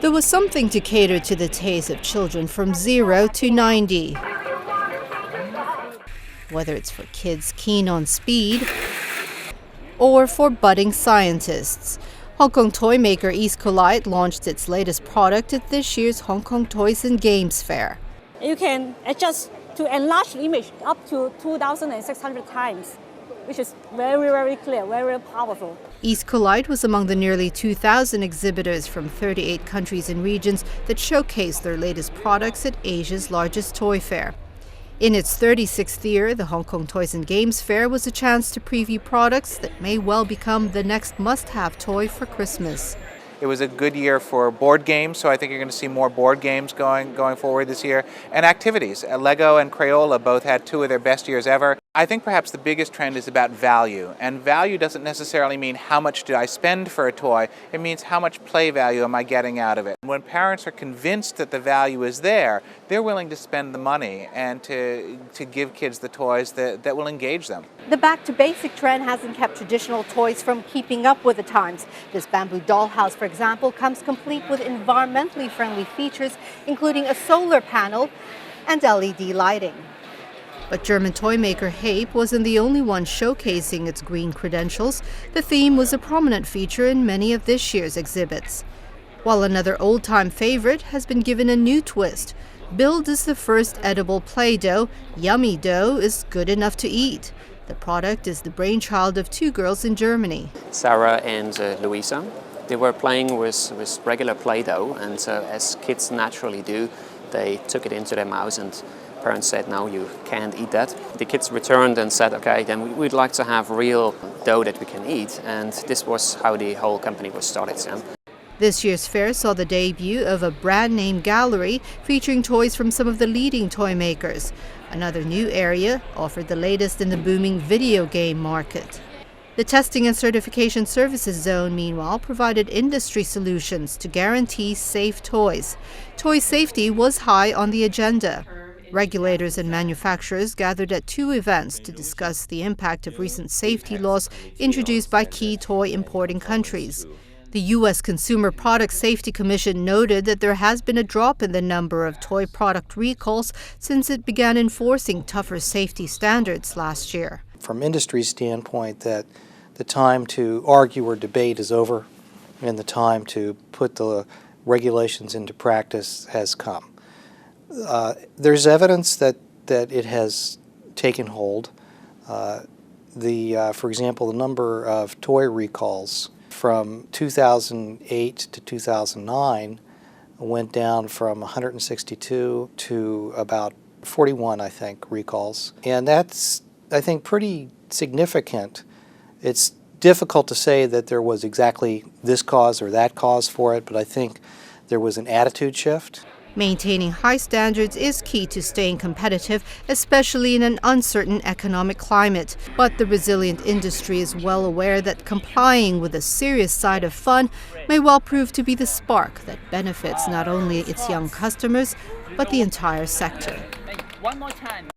There was something to cater to the taste of children from 0 to 90. Whether it's for kids keen on speed or for budding scientists. Hong Kong toy maker Eastcolight launched its latest product at this year's Hong Kong Toys and Games Fair. You can adjust to enlarge the image up to 2,600 times, which is very, very clear, very powerful. Eastcolight was among the nearly 2,000 exhibitors from 38 countries and regions that showcased their latest products at Asia's largest toy fair. In its 36th year, the Hong Kong Toys and Games Fair was a chance to preview products that may well become the next must-have toy for Christmas. It was a good year for board games, so I think you're going to see more board games going forward this year. And activities. Lego and Crayola both had 2 of their best years ever. I think perhaps the biggest trend is about value. And value doesn't necessarily mean how much did I spend for a toy. It means how much play value am I getting out of it. When parents are convinced that the value is there, they're willing to spend the money and to give kids the toys that will engage them. The back-to-basic trend hasn't kept traditional toys from keeping up with the times. This bamboo dollhouse, for example, comes complete with environmentally friendly features, including a solar panel and LED lighting. But German toy maker Hape wasn't the only one showcasing its green credentials. The theme was a prominent feature in many of this year's exhibits. While another old-time favorite has been given a new twist. Billed as the first edible Play-Doh, Yummy Dough is good enough to eat. The product is the brainchild of 2 girls in Germany. Sarah and Louisa. They were playing with regular Play-Doh, and as kids naturally do, they took it into their mouths, and parents said, no, you can't eat that. The kids returned and said, okay, then we'd like to have real dough that we can eat, and this was how the whole company was started. This year's fair saw the debut of a brand-name gallery featuring toys from some of the leading toy makers. Another new area offered the latest in the booming video game market. The Testing and Certification Services Zone, meanwhile, provided industry solutions to guarantee safe toys. Toy safety was high on the agenda. Regulators and manufacturers gathered at 2 events to discuss the impact of recent safety laws introduced by key toy importing countries. The U.S. Consumer Product Safety Commission noted that there has been a drop in the number of toy product recalls since it began enforcing tougher safety standards last year. From industry standpoint, that the time to argue or debate is over and the time to put the regulations into practice has come. There's evidence that it has taken hold. For example, the number of toy recalls from 2008 to 2009 went down from 162 to about 41, I think, recalls. And that's, I think, pretty significant. It's difficult to say that there was exactly this cause or that cause for it, but I think there was an attitude shift. Maintaining high standards is key to staying competitive, especially in an uncertain economic climate. But the resilient industry is well aware that complying with the serious side of fun may well prove to be the spark that benefits not only its young customers, but the entire sector. One more time.